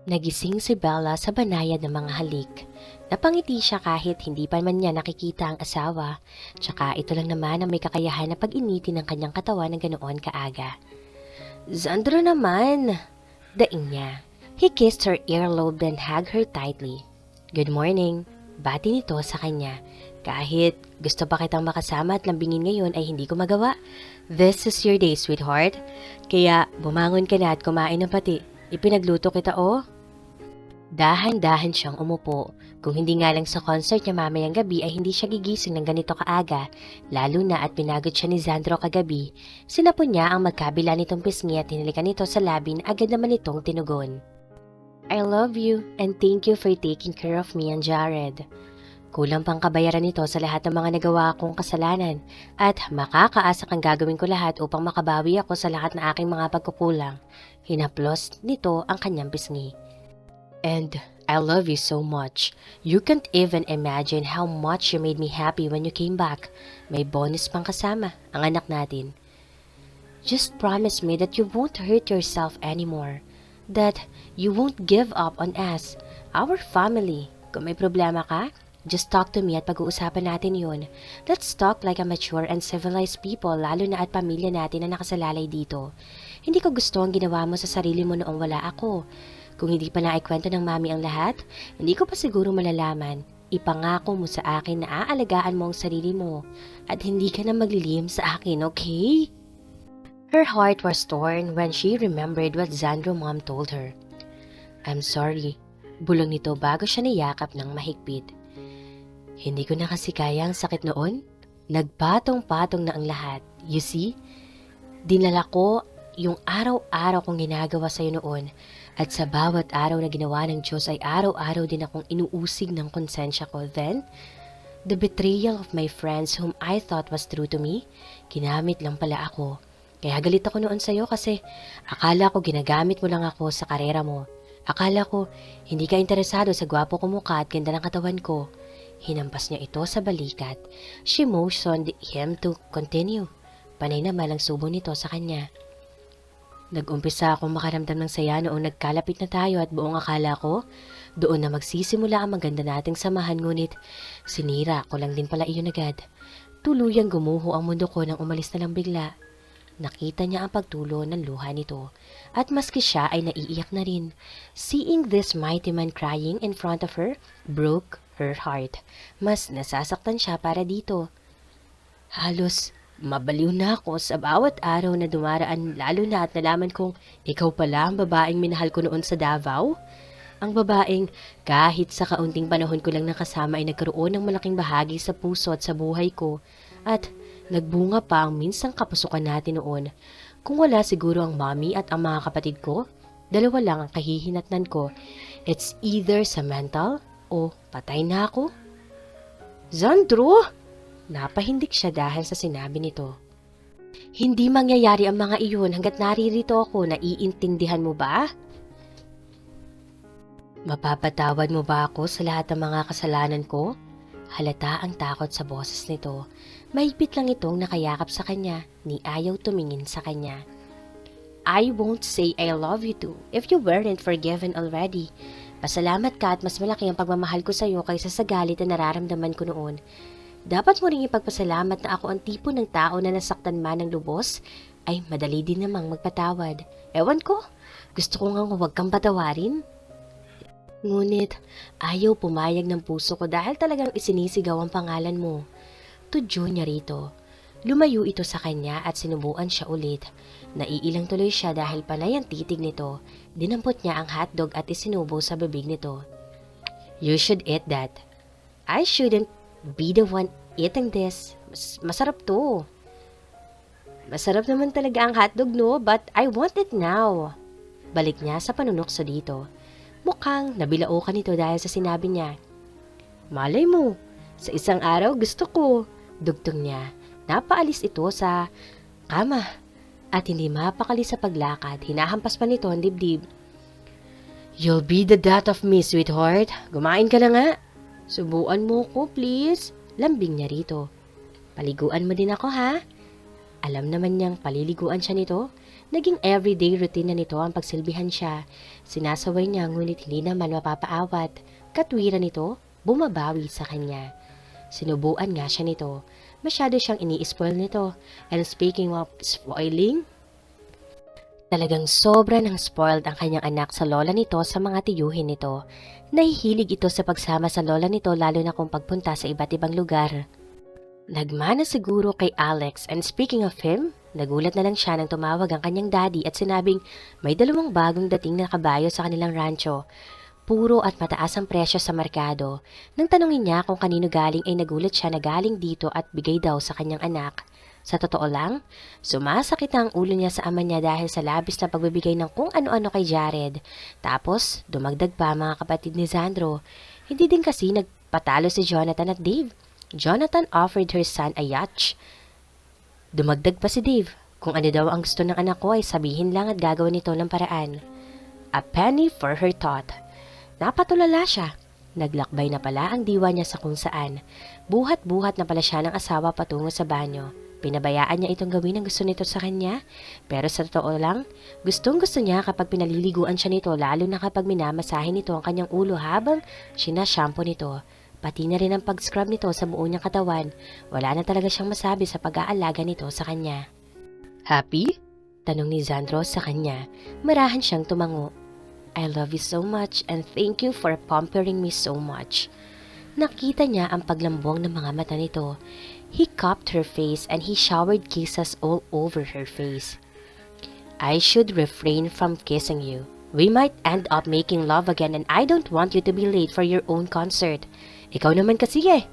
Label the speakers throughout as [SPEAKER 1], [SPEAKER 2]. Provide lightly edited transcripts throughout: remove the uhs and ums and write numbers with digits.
[SPEAKER 1] Nagising si Bella sa banayad ng mga halik. Napangiti siya kahit hindi pa man niya nakikita ang asawa. Tsaka ito lang naman ang may kakayahan na pag-initin ng kanyang katawan ng ganoon kaaga. Zandro naman! Daing niya. He kissed her earlobe then hugged her tightly. Good morning. Bati nito sa kanya. Kahit gusto pa kitang makasama at lambingin ngayon ay hindi ko magawa. This is your day, sweetheart. Kaya bumangon ka na at kumain ng pati. Ipinagluto kita, oh. Dahan-dahan siyang umupo. Kung hindi nga lang sa concert niya mamayang gabi ay hindi siya gigising ng ganito kaaga, lalo na at pinagod siya ni Zandro kagabi. Sinapon niya ang magkabila nitong pisngi at tinalikan nito sa labi na agad naman itong tinugon. I love you and thank you for taking care of me and Jared. Kulang pang kabayaran nito sa lahat ng mga nagawa kong kasalanan at makakaasa kang gagawin ko lahat upang makabawi ako sa lahat ng aking mga pagkukulang. Hinaplos nito ang kanyang pisngi. And I love you so much. You can't even imagine how much you made me happy when you came back. May bonus pang kasama, ang anak natin. Just promise me that you won't hurt yourself anymore. That you won't give up on us, our family. Kung may problema ka, just talk to me at pag-uusapan natin yun. Let's talk like a mature and civilized people, lalo na at pamilya natin na nakasalalay dito. Hindi ko gusto ang ginawa mo sa sarili mo noong wala ako. Kung hindi pa naikwento ng mami ang lahat, hindi ko pa siguro malalaman. Ipangako mo sa akin na aalagaan mo ang sarili mo at hindi ka na maglilihim sa akin, okay? Her heart was torn when she remembered what Zandro mom told her. I'm sorry, bulong nito bago siya niyakap ng mahigpit. Hindi ko na kasi kaya ang sakit noon. Nagpatong-patong na ang lahat. You see? Dinala ko yung araw-araw kong ginagawa sa'yo noon. At sa bawat araw na ginawa ng Diyos ay araw-araw din akong inuusig ng konsensya ko. Then, the betrayal of my friends whom I thought was true to me, ginamit lang pala ako. Kaya galit ako noon sa'yo kasi akala ko ginagamit mo lang ako sa karera mo. Akala ko hindi ka interesado sa gwapo ko mukha at ganda ng katawan ko. Hinampas niya ito sa balikat. She motioned him to continue. Panay naman ang subo nito sa kanya. Nag-umpisa akong makaramdam ng saya noong nagkalapit na tayo at buong akala ko, doon na magsisimula ang maganda nating samahan ngunit sinira ko lang din pala iyon agad. Tuluyang gumuho ang mundo ko nang umalis na lang bigla. Nakita niya ang pagtulo ng luha nito at maski siya ay naiiyak na rin. Seeing this mighty man crying in front of her broke her heart. Mas nasasaktan siya para dito. Halos mabaliw na ako sa bawat araw na dumaraan lalo na at nalaman kong ikaw pala ang babaeng minahal ko noon sa Davao. Ang babaeng kahit sa kaunting panahon ko lang nakasama ay nagkaroon ng malaking bahagi sa puso at sa buhay ko. At nagbunga pa ang minsang kapasukan natin noon. Kung wala siguro ang mommy at ang mga kapatid ko, dalawa lang ang kahihinatnan ko. It's either sa mental o patay na ako. Zandro! Napahindik siya dahil sa sinabi nito. Hindi mangyayari ang mga iyon hanggat naririto ako, naiintindihan mo ba? Mapapatawad mo ba ako sa lahat ng mga kasalanan ko? Halata ang takot sa boses nito. Mahigpit lang itong nakayakap sa kanya, ni ayaw tumingin sa kanya. I won't say I love you too if you weren't forgiven already. Pasalamat ka at mas malaki ang pagmamahal ko sa iyo kaysa sa galit na nararamdaman ko noon. Dapat mo ring ipagpasalamat na ako ang tipo ng tao na nasaktan man ng lubos ay madali din namang magpatawad. Ewan ko, gusto ko nga huwag kang patawarin. Ngunit ayaw pumayag ng puso ko dahil talagang isinisigaw ang pangalan mo. Tudyo niya rito. Lumayo ito sa kanya at sinubuan siya ulit. Naiilang tuloy siya dahil panay ang titig nito. Dinampot niya ang hotdog at isinubo sa bibig nito. You should eat that. I shouldn't be the one eating this. Masarap to. Masarap naman talaga ang hotdog, no? But I want it now. Balik niya sa panunokso dito. Mukhang nabilao ka nito dahil sa sinabi niya. Malay mo, sa isang araw gusto ko. Dugtong niya. Napaalis ito sa kama at hindi mapakali sa paglakad. Hinahampas pa nito ang dibdib. You'll be the death of me, sweetheart. Kumain ka na nga. Subuan mo ko, please. Lambing niya rito. Paliguan mo din ako, ha? Alam naman niyang paliliguan siya nito. Naging everyday routine na nito ang pagsilbihan siya. Sinasaway niya ngunit hindi naman mapapaawat. Katwiran nito, bumabawi sa kanya. Sinubuan nga siya nito. Masyado siyang ini-spoil nito. And speaking of spoiling, talagang sobra ng spoiled ang kanyang anak sa lola nito sa mga tiyuhin nito. Nahihilig ito sa pagsama sa lola nito lalo na kung pagpunta sa iba't ibang lugar. Nagmana siguro kay Alex and speaking of him, nagulat na lang siya nang tumawag ang kanyang daddy at sinabing may 2 bagong dating na kabayo sa kanilang rancho. Puro at mataas ang presyo sa merkado. Nang tanungin niya kung kanino galing ay nagulat siya na galing dito at bigay daw sa kanyang anak. Sa totoo lang, sumasakit ang ulo niya sa ama niya dahil sa labis na pagbibigay ng kung ano-ano kay Jared. Tapos, dumagdag pa mga kapatid ni Sandro. Hindi din kasi nagpatalo si Jonathan at Dave. Jonathan offered her son a yacht. Dumagdag pa si Dave. Kung ano daw ang gusto ng anak ko ay sabihin lang at gagawin nito ng paraan. A penny for her thought. Napatulala siya. Naglakbay na pala ang diwa niya sa kung saan. Buhat-buhat na pala siya ng asawa patungo sa banyo. Pinabayaan niya itong gawin ang gusto nito sa kanya. Pero sa totoo lang, gustong-gusto niya kapag pinaliliguan siya nito lalo na kapag minamasahin nito ang kanyang ulo habang sinashampoo nito. Pati na rin ang pag-scrub nito sa buo niyang katawan. Wala na talaga siyang masabi sa pag-aalaga nito sa kanya. Happy? Tanong ni Sandro sa kanya. Marahan siyang tumango. I love you so much and thank you for pampering me so much. Nakita niya ang paglambong ng mga mata nito. He cupped her face and he showered kisses all over her face. I should refrain from kissing you. We might end up making love again and I don't want you to be late for your own concert. Ikaw naman kasi eh.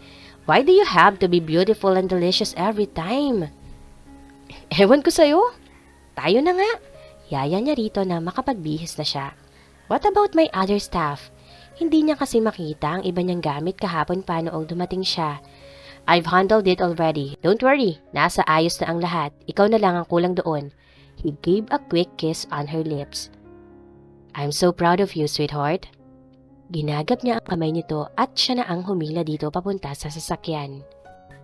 [SPEAKER 1] Why do you have to be beautiful and delicious every time? Ewan ko sa'yo. Tayo na nga. Yaya niya rito na makapagbihis na siya. What about my other staff? Hindi niya kasi makita ang iba niyang gamit kahapon pa noong dumating siya. I've handled it already. Don't worry. Nasa ayos na ang lahat. Ikaw na lang ang kulang doon. He gave a quick kiss on her lips. I'm so proud of you, sweetheart. Ginagap niya ang kamay nito at siya na ang humila dito papunta sa sasakyan.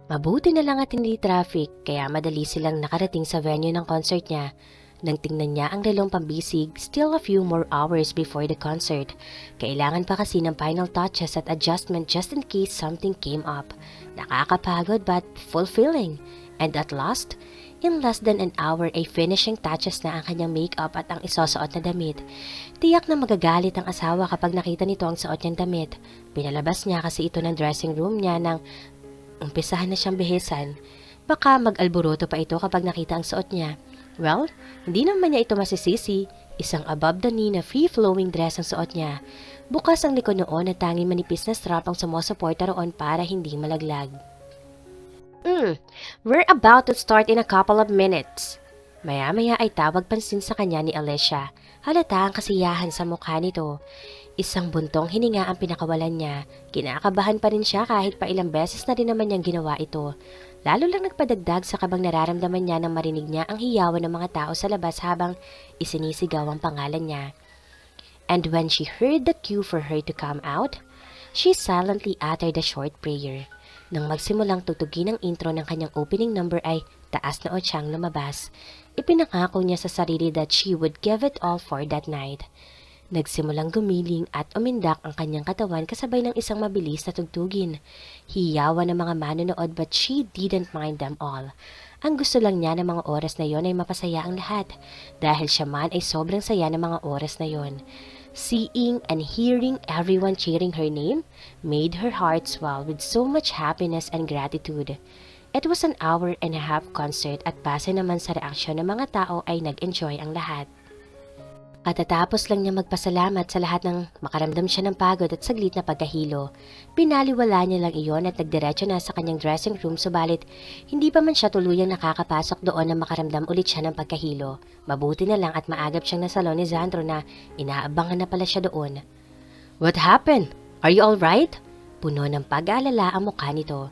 [SPEAKER 1] Mabuti na lang at hindi traffic kaya madali silang nakarating sa venue ng concert niya. Nang tingnan niya ang relong pambisig, still a few more hours before the concert. Kailangan pa kasi ng final touches at adjustment just in case something came up. Nakakapagod but fulfilling. And at last, in less than an hour ay finishing touches na ang kanyang makeup at ang isusuot na damit. Tiyak na magagalit ang asawa kapag nakita nito ang suot niyang damit. Pinalabas niya kasi ito ng dressing room niya nang umpisahan na siyang bihisan. Baka mag-alboroto pa ito kapag nakita ang suot niya. Well, hindi naman niya ito masisisi. Isang above the knee na free-flowing dress ang suot niya. Bukas ang likod noon at tanging manipis na strap ang sumusuporta roon para hindi malaglag. We're about to start in a couple of minutes. Maya-maya ay tawag pansin sa kanya ni Alicia. Halata ang kasiyahan sa mukha nito. Isang buntong hininga ang pinakawalan niya. Kinakabahan pa rin siya kahit pa ilang beses na rin naman niyang ginawa ito. Lalo lang nagpadagdag sa kabang nararamdaman niya nang marinig niya ang hiyawan ng mga tao sa labas habang isinisigaw ang pangalan niya. And when she heard the cue for her to come out, she silently uttered a short prayer. Nang magsimulang tutugin ang intro ng kanyang opening number ay taas na siyang lumabas. Ipinangako niya sa sarili that she would give it all for that night. Nagsimulang gumiling at umindak ang kanyang katawan kasabay ng isang mabilis na tugtugin. Hiyawan ng mga manonood but she didn't mind them all. Ang gusto lang niya ng mga oras na yon ay mapasaya ang lahat dahil siya man ay sobrang saya ng mga oras na yon. Seeing and hearing everyone cheering her name made her heart swell with so much happiness and gratitude. It was an hour-and-a-half concert at base naman sa reaksyon ng mga tao ay nag-enjoy ang lahat. Katatapos lang niya magpasalamat sa lahat ng makaramdam siya ng pagod at saglit na pagkahilo. Pinaliwala niya lang iyon at nagdiretso na sa kanyang dressing room subalit hindi pa man siya tuluyang nakakapasok doon na makaramdam ulit siya ng pagkahilo. Mabuti na lang at maagap siyang nasalon ni Sandro na inaabangan na pala siya doon. What happened? Are you alright? Puno ng pag-aalala ang mukha nito.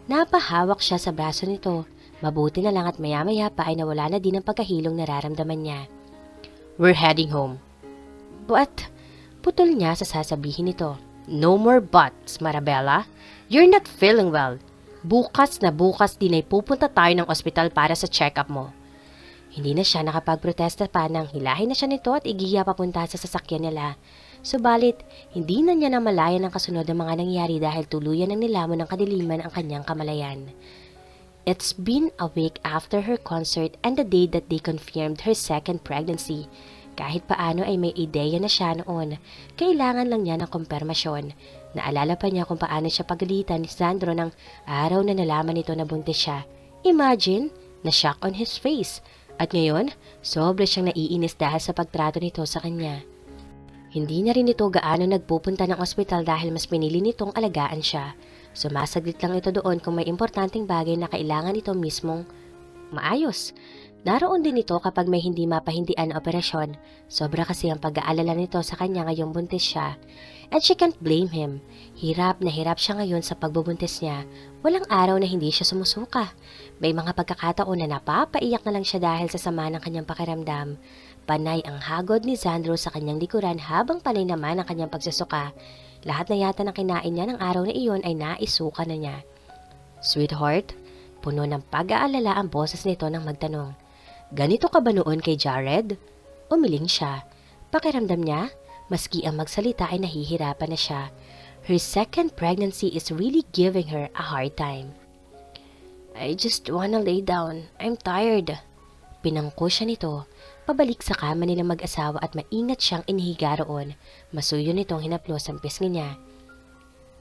[SPEAKER 1] Napahawak siya sa braso nito. Mabuti na lang at maya-maya pa ay nawala na din ang pagkahilong nararamdaman niya. We're heading home. But, putol niya sa sasabihin nito. No more buts, Marabella. You're not feeling well. Bukas na bukas din ay pupunta tayo ng ospital para sa check-up mo. Hindi na siya nakapagprotesta pa nang hilahin na siya nito at igiya papunta sa sasakyan nila. Subalit, hindi na niya namalayan ang kasunod ng mga nangyari dahil tuluyan ng nilamon ng kadiliman ang kanyang kamalayan. It's been a week after her concert and the day that they confirmed her second pregnancy. Kahit paano ay may ideya na siya noon. Kailangan lang niya ng kumpirmasyon. Naalala pa niya kung paano siya pagalitan ni Sandro ng araw na nalaman nito na buntis siya. Imagine, na-shock on his face. At ngayon, sobra siyang naiinis dahil sa pagtrato nito sa kanya. Hindi na rin ito gaano nagpupunta ng ospital dahil mas pinili nitong alagaan siya. Sumasaglit lang ito doon kung may importanteng bagay na kailangan ito mismong maayos. Naroon din ito kapag may hindi mapahindian na operasyon. Sobra kasi ang pag-aalala nito sa kanya ngayong buntis siya. And she can't blame him. Hirap na hirap siya ngayon sa pagbubuntis niya. Walang araw na hindi siya sumusuka. May mga pagkakataon na napapaiyak na lang siya dahil sa sama ng kanyang pakiramdam. Panay ang hagod ni Sandro sa kanyang likuran habang panay naman ang kanyang pagsusuka. Lahat na yata ng kinain niya ng araw na iyon ay naisuka na niya. Sweetheart, puno ng pag-aalala ang boses nito nang magtanong. Ganito ka ba noon kay Jared? Umiling siya. Pakiramdam niya, maski ang magsalita ay nahihirapan na siya. Her second pregnancy is really giving her a hard time. I just wanna lay down. I'm tired. Pinangko siya nito. Pabalik sa kama nilang mag-asawa at maingat siyang inihiga roon. Masuyo nitong hinaplos ang pisngi niya.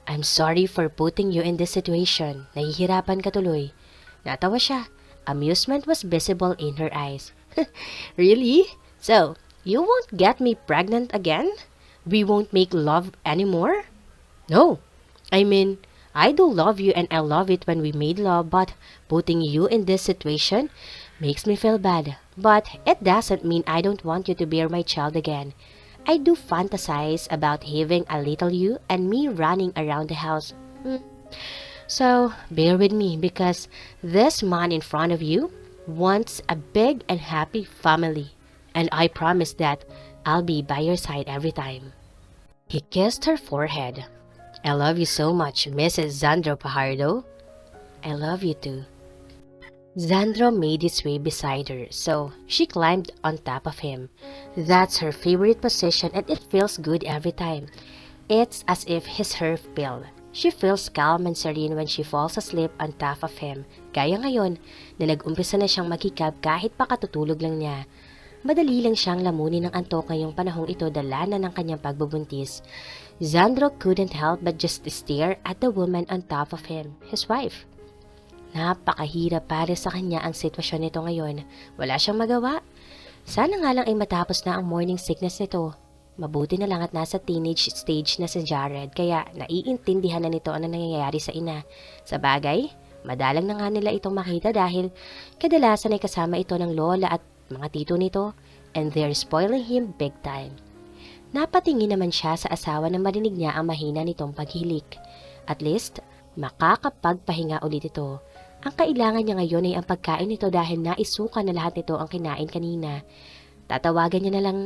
[SPEAKER 1] I'm sorry for putting you in this situation. Nahihirapan ka tuloy. Natawa siya. Amusement was visible in her eyes. Really? So, you won't get me pregnant again? We won't make love anymore? No. I mean, I do love you and I love it when we made love, but putting you in this situation makes me feel bad. But it doesn't mean I don't want you to bear my child again. I do fantasize about having a little you and me running around the house. So, bear with me because this man in front of you wants a big and happy family. And I promise that I'll be by your side every time. He kissed her forehead. I love you so much, Mrs. Zandro Pajardo. I love you too. Zandro made his way beside her, so she climbed on top of him. That's her favorite position and it feels good every time. It's as if he's her pill. She feels calm and serene when she falls asleep on top of him. Gaya ngayon, na nag-umpisa na siyang magkikab kahit pa katutulog lang niya. Madali lang siyang lamunin ng antok ngayong panahong ito dala na ng kanyang pagbubuntis. Zandro couldn't help but just stare at the woman on top of him, his wife. Napakahirap para sa kanya ang sitwasyon nito ngayon. Wala siyang magawa. Sana nga lang ay matapos na ang morning sickness nito. Mabuti na lang at nasa teenage stage na si Jared kaya naiintindihan na nito ano nangyayari sa ina. Sa bagay, madalang na nga nila itong makita dahil kadalasan ay kasama ito ng lola at mga tito nito and they're spoiling him big time. Napatingin naman siya sa asawa nang marinig niya ang mahina nitong paghilik. At least, makakapagpahinga ulit ito. Ang kailangan niya ngayon ay ang pagkain nito dahil naisuka na lahat nito ang kinain kanina. Tatawagan niya na lang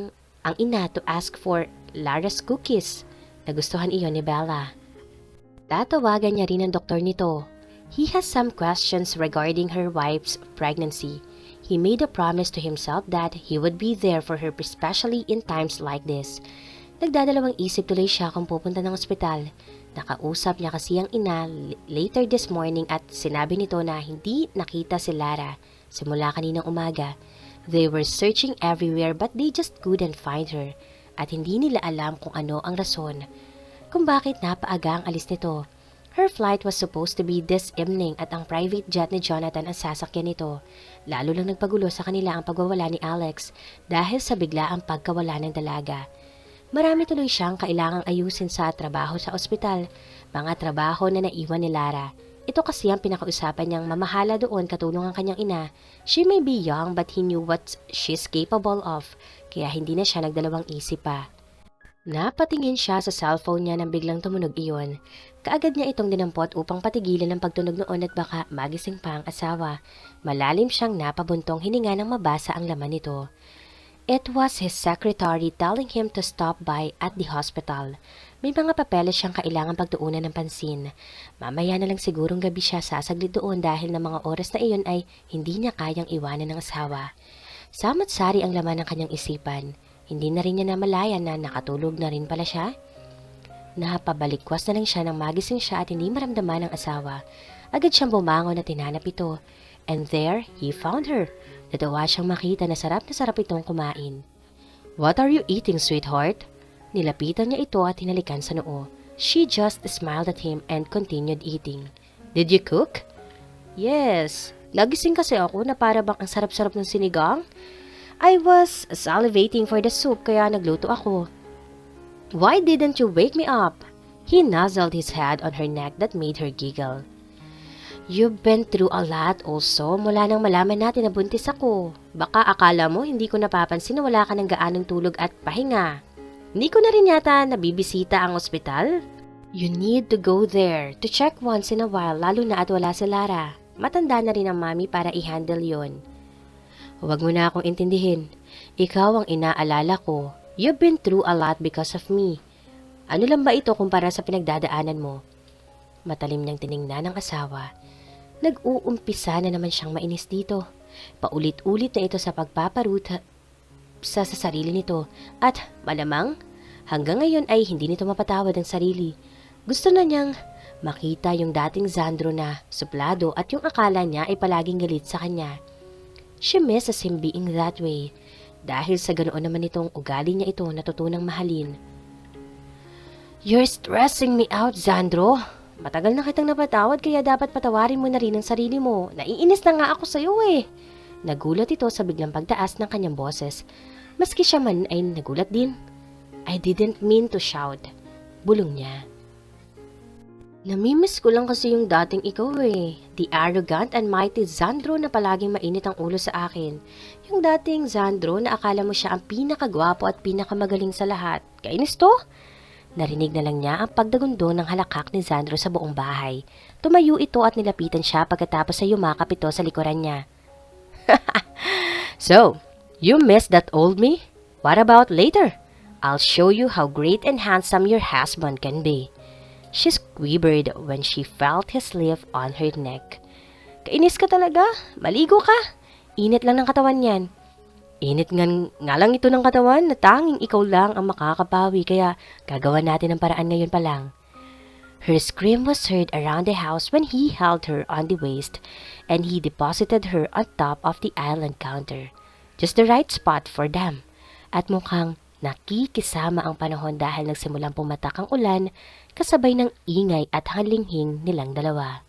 [SPEAKER 1] ang ina to ask for Lara's cookies. Nagustuhan iyon ni Bella. Tatawagan niya rin ang doktor nito. He has some questions regarding her wife's pregnancy. He made a promise to himself that he would be there for her especially in times like this. Nagdadalawang isip tuloy siya kung pupunta ng ospital. Nakausap niya kasi ang ina later this morning at sinabi nito na hindi nakita si Lara simula kaninang umaga. They were searching everywhere but they just couldn't find her at hindi nila alam kung ano ang rason kung bakit napaaga ang alis nito. Her flight was supposed to be this evening at ang private jet ni Jonathan ang sasakyan nito. Lalo lang nagpagulo sa kanila ang pagwawala ni Alex dahil sa biglaang pagkawala ng dalaga. Marami tuloy siyang kailangang ayusin sa trabaho sa ospital, mga trabaho na naiwan ni Lara. Ito kasi ang pinakausapan niyang mamahala doon katulong ang kanyang ina. She may be young but he knew what she's capable of, kaya hindi na siya nagdalawang isip pa. Napatingin siya sa cellphone niya nang biglang tumunog iyon. Kaagad niya itong dinampot upang patigilan ang pagtunog noon at baka magising pa ang asawa. Malalim siyang napabuntong hininga nang mabasa ang laman nito. It was his secretary telling him to stop by at the hospital. May mga papeles siyang kailangang pagtuunan ng pansin. Mamaya na lang sigurong gabi siya sasaglit doon dahil na mga oras na iyon ay hindi niya kayang iwanan ng asawa. Samot-sari ang laman ng kanyang isipan. Hindi na rin niya namalayan na nakatulog na rin pala siya. Napabalikwas na lang siya nang magising siya at hindi maramdaman ng asawa. Agad siyang bumangon at tinanap ito. And there, he found her. Natawa siyang makita na sarap itong kumain. "What are you eating, sweetheart?" Nilapitan niya ito at hinalikan sa noo. She just smiled at him and continued eating. "Did you cook?" "Yes. Nagising kasi ako na para bang ang sarap-sarap ng sinigang. I was salivating for the soup kaya nagluto ako." "Why didn't you wake me up?" He nuzzled his head on her neck that made her giggle. "You've been through a lot also mula nang malaman natin na buntis ako. Baka akala mo hindi ko napapansin na wala ka ng gaanong tulog at pahinga. Hindi ko na rin yata nabibisita ang ospital. You need to go there to check once in a while lalo na at wala si Lara. Matanda na rin ang mami para i-handle yon." "Huwag mo na akong intindihin. Ikaw ang inaalala ko. You've been through a lot because of me. Ano lang ba ito kumpara sa pinagdadaanan mo?" Matalim niyang tiningnan ng asawa. Nag-uumpisa na naman siyang mainis dito. Paulit-ulit na ito sa pagpaparuta sa sarili nito at malamang hanggang ngayon ay hindi nito mapatawad ang sarili. Gusto na niyang makita yung dating Sandro na suplado at yung akala niya ay palaging galit sa kanya. She misses him being that way. Dahil sa ganoon naman itong ugali niya ito natutunang mahalin. "You're stressing me out, Sandro. Matagal na kitang napatawad kaya dapat patawarin mo na rin ang sarili mo. Naiinis na nga ako sa iyo eh." Nagulat ito sa biglang pagtaas ng kanyang boses. Maski siya man ay nagulat din. "I didn't mean to shout." Bulong niya. "Namimiss ko lang kasi yung dating ikaw eh. The arrogant and mighty Sandro na palaging mainit ang ulo sa akin. Yung dating Sandro na akala mo siya ang pinakagwapo at pinakamagaling sa lahat. Kainis to?" Narinig na lang niya ang pagdagundo ng halakak ni Sandro sa buong bahay. Tumayo ito at nilapitan siya pagkatapos ay yumakap ito sa likuran niya. "So, you miss that old me? What about later? I'll show you how great and handsome your husband can be." She quivered when she felt his sleeve on her neck. "Kainis ka talaga? Maligo ka? Init lang ng katawan yan." "Init nga lang ito ng katawan na tanging ikaw lang ang makakapawi kaya gagawa natin ng paraan ngayon pa lang." Her scream was heard around the house when he held her on the waist and he deposited her on top of the island counter. Just the right spot for them. At mukhang nakikisama ang panahon dahil nagsimulang pumatak ang ulan kasabay ng ingay at halinghing nilang dalawa.